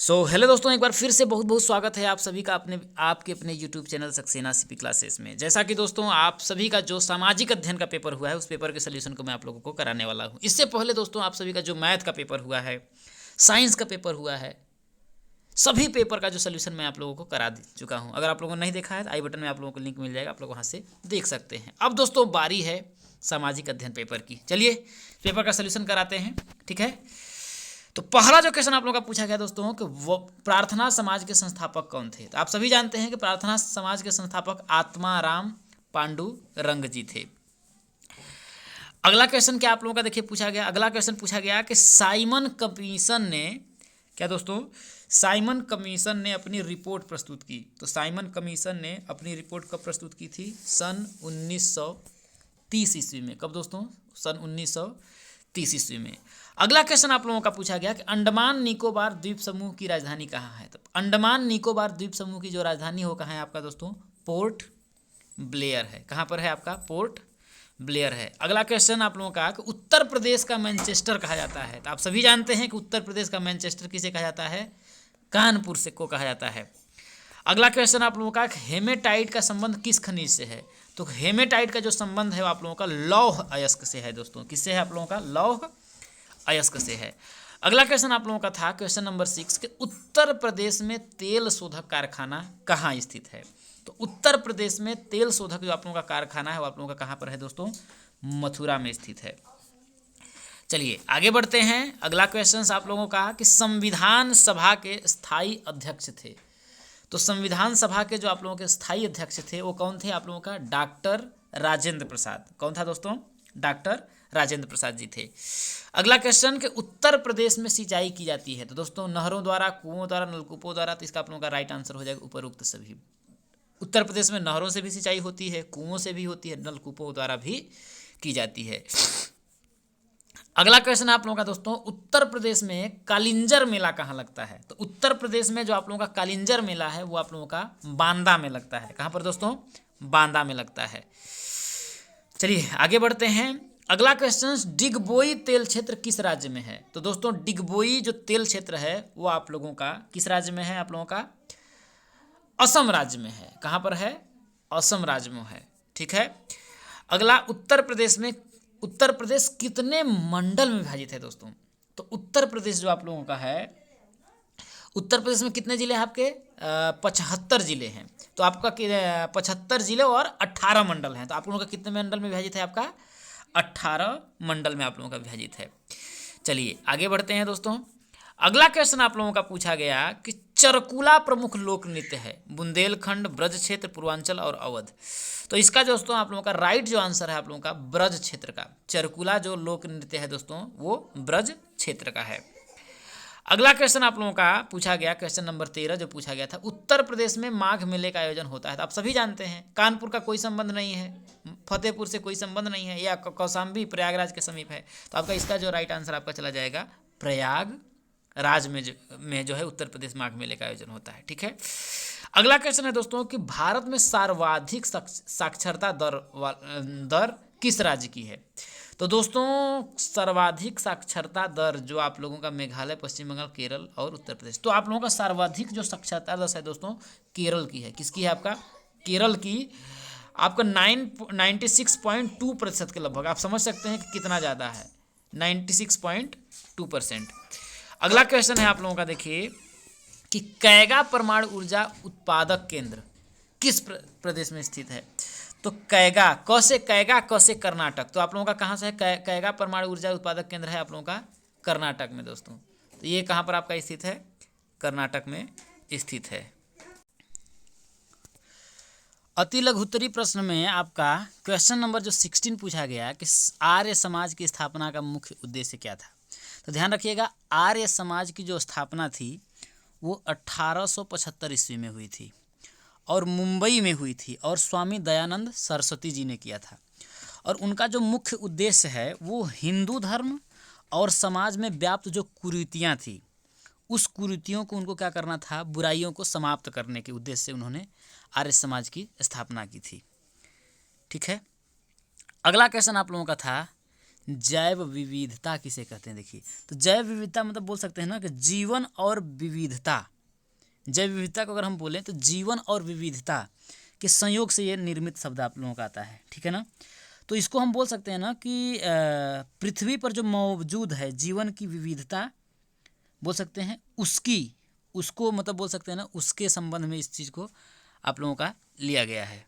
Hello दोस्तों, एक बार फिर से बहुत बहुत स्वागत है आप सभी का आपके अपने YouTube channel Saxena CP classes में। जैसा कि दोस्तों आप सभी का जो सामाजिक अध्ययन का पेपर हुआ है उस पेपर के सोल्यूशन को मैं आप लोगों को कराने वाला हूं। इससे पहले दोस्तों आप सभी का जो मैथ का पेपर हुआ है, साइंस का पेपर हुआ है, सभी पेपर का जो सोल्यूशन मैं आप लोगों को करा चुका हूँ। अगर आप लोगों ने नहीं देखा है तो आई बटन में आप लोगों को लिंक मिल जाएगा, आप लोग वहाँ से देख सकते हैं। अब दोस्तों बारी है सामाजिक अध्ययन पेपर की। चलिए पेपर का सोल्यूशन कराते हैं, ठीक है। तो पहला जो क्वेश्चन आप लोगों का पूछा गया दोस्तों कि वो प्रार्थना समाज के संस्थापक कौन थे। तो आप सभी जानते हैं कि प्रार्थना समाज के संस्थापक आत्माराम पांडु रंग जी थे। अगला क्वेश्चन क्या आप लोगों का देखिए पूछा गया, अगला क्वेश्चन पूछा गया कि साइमन कमीशन ने क्या दोस्तों, साइमन कमीशन ने अपनी रिपोर्ट प्रस्तुत की। तो साइमन कमीशन ने अपनी रिपोर्ट कब प्रस्तुत की थी? सन 1930 ईस्वी में। कब दोस्तों? सन 1930 ईस्वी में। अगला क्वेश्चन आप लोगों का पूछा गया कि अंडमान निकोबार द्वीप समूह की राजधानी कहाँ है। तो अंडमान निकोबार द्वीप समूह की जो राजधानी हो कहाँ है आपका दोस्तों? पोर्ट ब्लेयर है। कहाँ पर है आपका? पोर्ट ब्लेयर है। अगला क्वेश्चन आप लोगों का कि उत्तर प्रदेश का मैनचेस्टर कहा जाता है। तो आप सभी जानते हैं कि उत्तर प्रदेश का मैनचेस्टर किसे कहा जाता है? कानपुर से को कहा जाता है। अगला क्वेश्चन आप लोगों का हेमेटाइट का संबंध किस खनिज से है। तो हेमेटाइट का जो संबंध है वो आप लोगों का लौह अयस्क से है दोस्तों। किससे है आप लोगों का? लौह अयस्क से है। अगला क्वेश्चन आप लोगों का था क्वेश्चन नंबर 6 कि उत्तर प्रदेश में तेल शोधक कारखाना कहाँ स्थित है। तो उत्तर प्रदेश में तेल शोधक जो आप लोगों का कारखाना है वो आप लोगों का कहाँ पर है दोस्तों? मथुरा में स्थित है। चलिए आगे बढ़ते हैं। अगला क्वेश्चन आप लोगों का कि संविधान सभा के स्थायी अध्यक्ष थे। तो संविधान सभा के जो आप लोगों के स्थायी अध्यक्ष थे वो कौन थे आप लोगों का? डॉक्टर राजेंद्र प्रसाद। कौन था दोस्तों? डॉक्टर राजेंद्र प्रसाद जी थे। अगला क्वेश्चन कि उत्तर प्रदेश में सिंचाई की जाती है। तो दोस्तों नहरों द्वारा, कुओं द्वारा, नलकूपों द्वारा। तो इसका आप लोगों का राइट आंसर हो जाएगा उपरोक्त सभी। उत्तर प्रदेश में नहरों से भी सिंचाई होती है, कुओं से भी होती है, नलकूपों द्वारा भी की जाती है। अगला क्वेश्चन आप लोगों का दोस्तों, उत्तर प्रदेश में कालिंजर मेला कहाँ लगता है। तो उत्तर प्रदेश में जो आप लोगों का कालिंजर मेला है वो आप लोगों का बांदा में लगता है। कहाँ पर दोस्तों? बांदा में लगता है। चलिए आगे बढ़ते हैं। अगला क्वेश्चन, डिगबोई तेल क्षेत्र किस राज्य में है। तो दोस्तों डिगबोई जो तेल क्षेत्र है वो आप लोगों का किस राज्य में है? आप लोगों का असम राज्य में है। कहाँ पर है? असम राज्य में है, ठीक है। अगला, उत्तर प्रदेश कितने मंडल में विभाजित है दोस्तों। तो उत्तर प्रदेश जो आप लोगों का है, उत्तर प्रदेश में कितने जिले हैं आपके? 75 जिले हैं। तो आपका 75 जिले और 18 मंडल हैं। तो आप लोगों का कितने मंडल में विभाजित है? आपका 18 मंडल में आप लोगों का विभाजित है। चलिए आगे बढ़ते हैं दोस्तों। अगला क्वेश्चन आप लोगों का पूछा गया कि चरकुला प्रमुख लोक नृत्य है बुंदेलखंड, ब्रज क्षेत्र, पूर्वांचल और अवध। तो इसका दोस्तों आप लोगों का राइट जो आंसर है आप लोगों का ब्रज क्षेत्र का। चरकुला जो लोक नृत्य है दोस्तों वो ब्रज क्षेत्र का है। अगला क्वेश्चन आप लोगों का पूछा गया क्वेश्चन नंबर 13 जो पूछा गया था, उत्तर प्रदेश में माघ मेले का आयोजन होता है। तो आप सभी जानते हैं कानपुर का कोई संबंध नहीं है, फतेहपुर से कोई संबंध नहीं है, या कौशाम्बी प्रयागराज के समीप है। तो आपका इसका जो राइट आंसर आपका चला जाएगा प्रयागराज में जो है उत्तर प्रदेश माघ मेले का आयोजन होता है, ठीक है। अगला क्वेश्चन है दोस्तों कि भारत में सर्वाधिक साक्षरता दर किस राज्य की है। तो दोस्तों सर्वाधिक साक्षरता दर जो आप लोगों का मेघालय, पश्चिम बंगाल, केरल और उत्तर प्रदेश। तो आप लोगों का सर्वाधिक जो साक्षरता दर है दोस्तों केरल की है। किसकी है? आपका केरल की। आपका 96.2% के लगभग। आप समझ सकते हैं कि कितना ज़्यादा है, 96.2%। अगला क्वेश्चन है आप लोगों का देखिए कि कैगा परमाणु ऊर्जा उत्पादक केंद्र किस प्रदेश में स्थित है। तो कैगा कौसे कर्नाटक। तो आप लोगों का कहाँ से है? कैगा परमाणु ऊर्जा उत्पादक केंद्र है आप लोगों का कर्नाटक में दोस्तों। तो ये कहाँ पर आपका स्थित है? कर्नाटक में स्थित है। अति लघुत्तरी प्रश्न में आपका क्वेश्चन नंबर जो 16 पूछा गया कि आर्य समाज की स्थापना का मुख्य उद्देश्य क्या था। तो ध्यान रखिएगा, आर्य समाज की जो स्थापना थी वो 1875 ईस्वी में हुई थी और मुंबई में हुई थी, और स्वामी दयानंद सरस्वती जी ने किया था। और उनका जो मुख्य उद्देश्य है वो हिंदू धर्म और समाज में व्याप्त जो कुरीतियाँ थी उस कुरीतियों को उनको क्या करना था? बुराइयों को समाप्त करने के उद्देश्य से उन्होंने आर्य समाज की स्थापना की थी, ठीक है। अगला क्वेश्चन आप लोगों का था जैव विविधता किसे कहते हैं? देखिए, तो जैव विविधता मतलब बोल सकते हैं ना कि जीवन और विविधता। जैव विविधता को अगर हम बोलें तो जीवन और विविधता के संयोग से ये निर्मित शब्द आप लोगों का आता है, ठीक है ना। तो इसको हम बोल सकते हैं ना कि पृथ्वी पर जो मौजूद है जीवन की विविधता बोल सकते हैं, उसको मतलब बोल सकते हैं ना, उसके संबंध में इस चीज़ को आप लोगों का लिया गया है।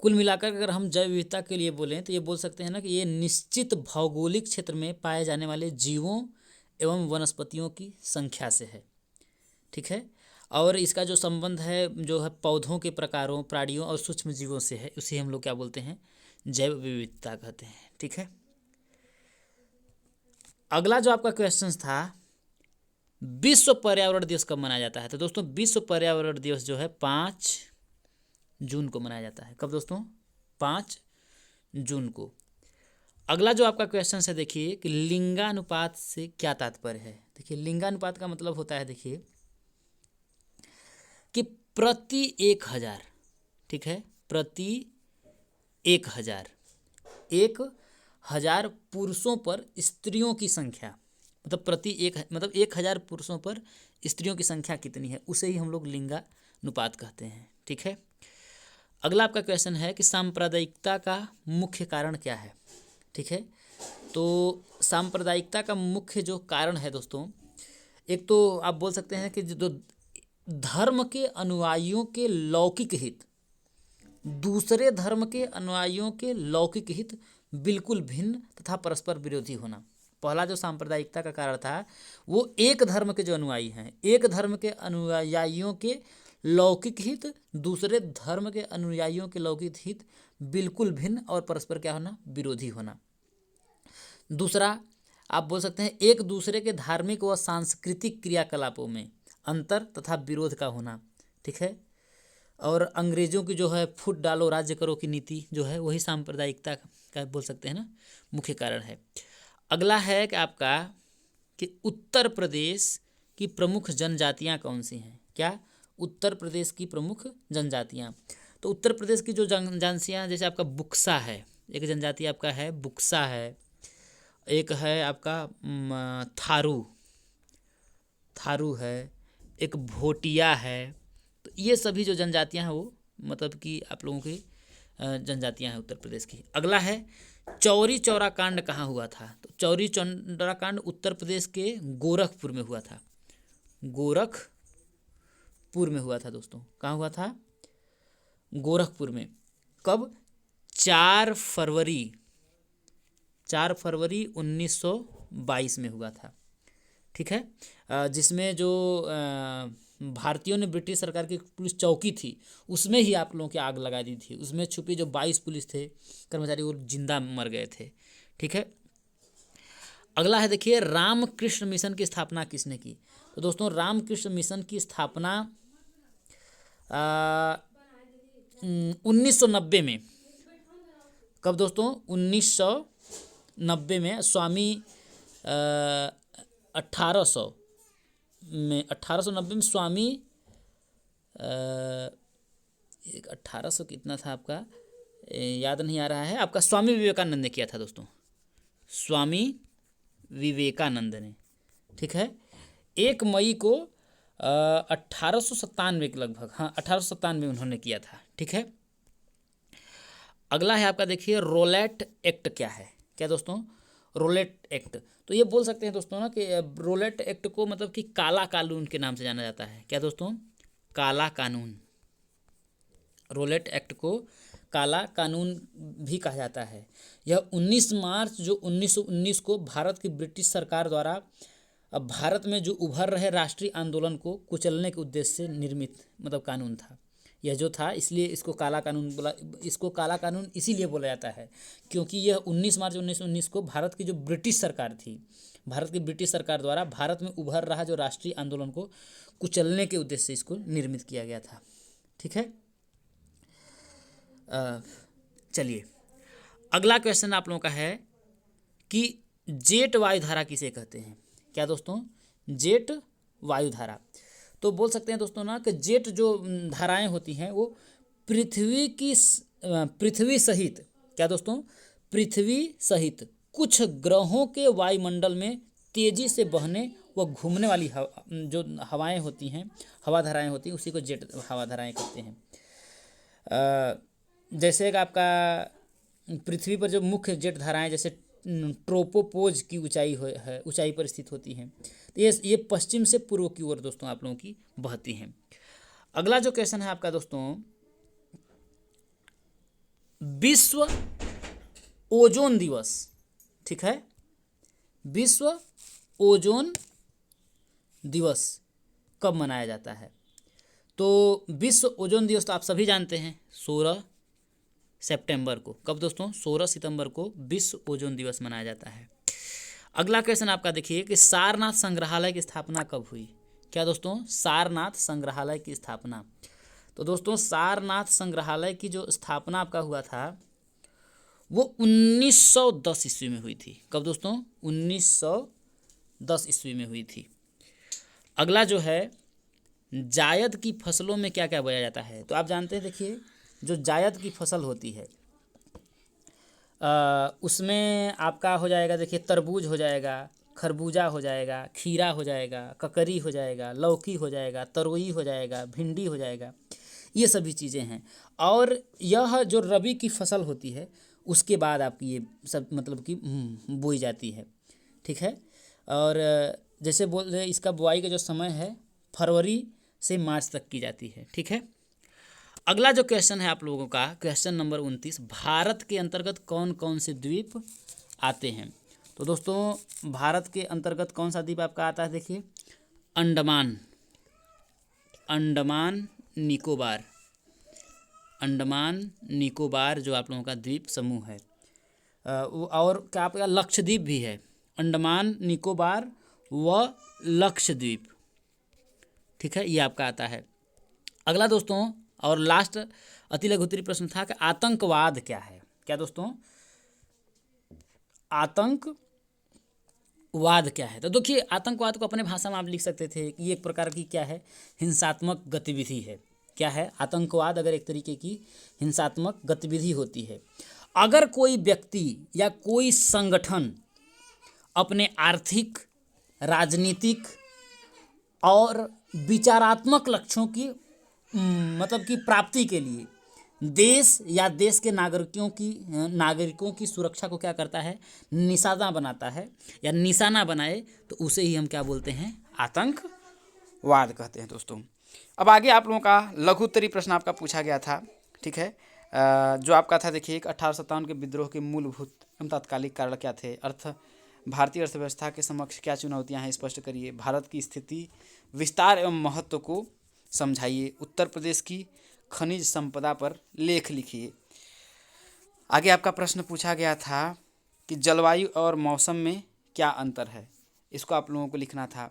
कुल मिलाकर अगर हम जैव विविधता के लिए बोलें तो ये बोल सकते हैं ना कि ये निश्चित भौगोलिक क्षेत्र में पाए जाने वाले जीवों एवं वनस्पतियों की संख्या से है, ठीक है। और इसका जो संबंध है जो है पौधों के प्रकारों, प्राणियों और सूक्ष्म जीवों से है, उसे हम लोग क्या बोलते हैं? जैव विविधता कहते हैं, ठीक है। अगला जो आपका क्वेश्चन था, विश्व पर्यावरण दिवस कब मनाया जाता है? तो दोस्तों विश्व पर्यावरण दिवस जो है 5 जून को मनाया जाता है। कब दोस्तों? 5 जून को। अगला जो आपका क्वेश्चन है देखिए कि लिंगानुपात से क्या तात्पर्य है? देखिए, लिंगानुपात का मतलब होता है, देखिए कि प्रति 1000, ठीक है, प्रति 1000, 1000 पुरुषों पर स्त्रियों की संख्या, मतलब प्रति 1000 पुरुषों पर स्त्रियों की संख्या कितनी है, उसे ही हम लोग लिंगानुपात कहते हैं, ठीक है। अगला आपका क्वेश्चन है कि सांप्रदायिकता का मुख्य कारण क्या है, ठीक है। तो सांप्रदायिकता का मुख्य जो कारण है दोस्तों, एक तो आप बोल सकते हैं कि जो धर्म के अनुयायियों के लौकिक हित दूसरे धर्म के अनुयायियों के लौकिक हित बिल्कुल भिन्न तथा परस्पर विरोधी होना। पहला जो सांप्रदायिकता का कारण था वो एक धर्म के जो अनुयायी हैं, एक धर्म के अनुयायियों के लौकिक हित दूसरे धर्म के अनुयायियों के लौकिक हित बिल्कुल भिन्न और परस्पर क्या होना? विरोधी होना। दूसरा आप बोल सकते हैं एक दूसरे के धार्मिक व सांस्कृतिक क्रियाकलापों में अंतर तथा विरोध का होना, ठीक है। और अंग्रेजों की जो है फूट डालो राज्य करो की नीति जो है वही सांप्रदायिकता का बोल सकते हैं ना मुख्य कारण है। अगला है कि आपका कि उत्तर प्रदेश की प्रमुख जनजातियां कौन सी हैं? क्या? उत्तर प्रदेश की प्रमुख जनजातियां। तो उत्तर प्रदेश की जो जनजातियां, जैसे आपका बुक्सा है, एक जनजाति आपका है बुक्सा है, एक है आपका थारू है, एक भोटिया है। तो ये सभी जो जनजातियां हैं वो मतलब कि आप लोगों की जनजातियां हैं उत्तर प्रदेश की। अगला है चौरी चौरा कांड कहाँ हुआ था? तो चौरी चौरा कांड उत्तर प्रदेश के गोरखपुर में हुआ था। गोरखपुर में हुआ था दोस्तों। कहाँ हुआ था? गोरखपुर में। कब? 4 फरवरी 1922 में हुआ था, ठीक है। जिसमें जो भारतीयों ने ब्रिटिश सरकार की पुलिस चौकी थी उसमें ही आप लोगों की आग लगा दी थी। उसमें छुपी जो 22 पुलिस थे कर्मचारी वो जिंदा मर गए थे, ठीक है। अगला है देखिए रामकृष्ण मिशन की स्थापना किसने की? तो दोस्तों रामकृष्ण मिशन की स्थापना 1990 में। कब दोस्तों? 1990 में स्वामी 1890 में स्वामी 1800 कितना था आपका याद नहीं आ रहा है, आपका स्वामी विवेकानंद ने किया था दोस्तों, स्वामी विवेकानंद ने, ठीक है। 1 मई को 1897 के लगभग, हाँ 1897 में उन्होंने किया था, ठीक है। अगला है आपका देखिए रोलेट एक्ट क्या है? क्या दोस्तों? Rowlatt Act. तो ये बोल सकते हैं दोस्तों ना कि रोलेट एक्ट को मतलब कि काला कानून के नाम से जाना जाता है। क्या दोस्तों? काला कानून। रोलेट एक्ट को काला कानून भी कहा जाता है। यह 19 मार्च जो 1919 को भारत की ब्रिटिश सरकार द्वारा अब भारत में जो उभर रहे राष्ट्रीय आंदोलन को कुचलने के उद्देश्य से निर्मित मतलब कानून था यह जो था, इसलिए इसको काला कानून बोला। इसको काला कानून इसीलिए बोला जाता है क्योंकि यह 19 मार्च 1919 को भारत की जो ब्रिटिश सरकार थी, भारत की ब्रिटिश सरकार द्वारा भारत में उभर रहा जो राष्ट्रीय आंदोलन को कुचलने के उद्देश्य से इसको निर्मित किया गया था, ठीक है। चलिए अगला क्वेश्चन आप लोगों का है कि जेट वायुधारा किसे कहते हैं? क्या दोस्तों? जेट वायुधारा। तो बोल सकते हैं दोस्तों ना कि जेट जो धाराएं होती हैं वो पृथ्वी सहित, क्या दोस्तों? पृथ्वी सहित कुछ ग्रहों के वायुमंडल में तेजी से बहने व घूमने वाली जो हवाएं होती हैं, हवा धाराएं होती हैं, उसी को जेट हवा धाराएं कहते हैं। जैसे कि आपका पृथ्वी पर जो मुख्य जेट धाराएं जैसे ट्रोपोपोज की ऊंचाई पर स्थित होती हैं, तो ये पश्चिम से पूर्व की ओर दोस्तों आप लोगों की बहती हैं। अगला जो क्वेश्चन है आपका दोस्तों, विश्व ओजोन दिवस, ठीक है, विश्व ओजोन दिवस कब मनाया जाता है? तो विश्व ओजोन दिवस तो आप सभी जानते हैं 16 सितंबर को। कब दोस्तों? 16 सितंबर को विश्व ओजोन दिवस मनाया जाता है। अगला क्वेश्चन आपका देखिए कि सारनाथ संग्रहालय की स्थापना कब हुई? क्या दोस्तों? सारनाथ संग्रहालय की स्थापना। तो दोस्तों सारनाथ संग्रहालय की जो स्थापना आपका हुआ था वो 1910 ईस्वी में हुई थी। कब दोस्तों? 1910 ईस्वी में हुई थी। अगला जो है, जायद की फसलों में क्या क्या बोया जाता है? तो आप जानते हैं, देखिए जो जायद की फसल होती है उसमें आपका हो जाएगा, देखिए तरबूज हो जाएगा, खरबूजा हो जाएगा, खीरा हो जाएगा, ककरी हो जाएगा, लौकी हो जाएगा, तरोई हो जाएगा, भिंडी हो जाएगा, ये सभी चीज़ें हैं। और यह जो रबी की फसल होती है उसके बाद आपकी ये सब मतलब कि बोई जाती है, ठीक है। और जैसे बोल रहे इसका बुआई का जो समय है फरवरी से मार्च तक की जाती है, ठीक है। अगला जो क्वेश्चन है आप लोगों का, क्वेश्चन नंबर 29, भारत के अंतर्गत कौन कौन से द्वीप आते हैं? तो दोस्तों भारत के अंतर्गत कौन सा द्वीप आपका आता है? देखिए अंडमान, अंडमान निकोबार, अंडमान निकोबार जो आप लोगों का द्वीप समूह है। और क्या आपका लक्षद्वीप भी है, अंडमान निकोबार व लक्षद्वीप, ठीक है, ये आपका आता है। अगला दोस्तों और लास्ट अति लघु उत्तरीय प्रश्न था कि आतंकवाद क्या है? क्या दोस्तों? आतंकवाद क्या है? तो देखिए आतंकवाद को अपने भाषा में आप लिख सकते थे कि ये एक प्रकार की क्या है, हिंसात्मक गतिविधि है। क्या है? आतंकवाद अगर एक तरीके की हिंसात्मक गतिविधि होती है। अगर कोई व्यक्ति या कोई संगठन अपने आर्थिक, राजनीतिक और विचारात्मक लक्ष्यों की मतलब की प्राप्ति के लिए देश या देश के नागरिकों की सुरक्षा को क्या करता है? निशाना बनाता है या निशाना बनाए, तो उसे ही हम क्या बोलते हैं? आतंकवाद कहते हैं दोस्तों। अब आगे आप लोगों का लघु उत्तरीय प्रश्न आपका पूछा गया था, ठीक है, जो आपका था देखिए 1857 के विद्रोह के मूलभूत एवं तात्कालिक कारण क्या थे? भारतीय अर्थव्यवस्था के समक्ष क्या चुनौतियां हैं, स्पष्ट करिए। भारत की स्थिति, विस्तार एवं महत्व को समझाइए। उत्तर प्रदेश की खनिज संपदा पर लेख लिखिए। आगे आपका प्रश्न पूछा गया था कि जलवायु और मौसम में क्या अंतर है, इसको आप लोगों को लिखना था।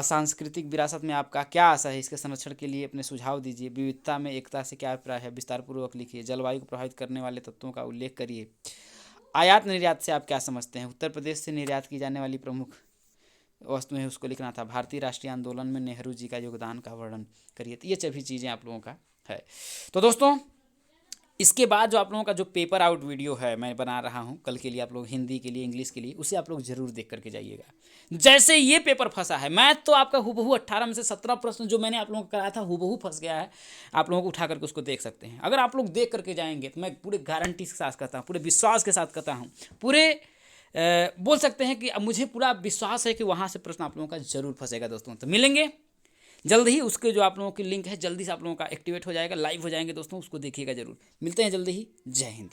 सांस्कृतिक विरासत में आपका क्या आशा है, इसके संरक्षण के लिए अपने सुझाव दीजिए। विविधता में एकता से क्या अभिप्राय है, विस्तारपूर्वक लिखिए। जलवायु को प्रभावित करने वाले तत्वों का उल्लेख करिए। आयात निर्यात से आप क्या समझते हैं? उत्तर प्रदेश से निर्यात की जाने वाली प्रमुख वस्तु है, उसको लिखना था। भारतीय राष्ट्रीय आंदोलन में नेहरू जी का योगदान का वर्णन करिए। तो ये सभी चीज़ें आप लोगों का है। तो दोस्तों इसके बाद जो आप लोगों का जो पेपर आउट वीडियो है मैं बना रहा हूँ कल के लिए, आप लोग हिंदी के लिए, इंग्लिश के लिए, उसे आप लोग जरूर देख करके जाइएगा। जैसे ये पेपर फंसा है, मैथ तो आपका हूबहू 18 में से 17 प्रश्न जो मैंने आप लोगों को कराया था हूबहू फंस गया है। आप लोगों को उठा करके उसको देख सकते हैं। अगर आप लोग देख करके जाएंगे तो मैं पूरे गारंटी के साथ कहता हूँ, पूरे विश्वास के साथ कहता हूँ, पूरे बोल सकते हैं कि अब मुझे पूरा विश्वास है कि वहाँ से प्रश्न आप लोगों का जरूर फंसेगा दोस्तों। तो मिलेंगे जल्द ही, उसके जो आप लोगों की लिंक है जल्दी से आप लोगों का एक्टिवेट हो जाएगा, लाइव हो जाएंगे दोस्तों, उसको देखिएगा जरूर। मिलते हैं जल्दी ही। जय हिंद।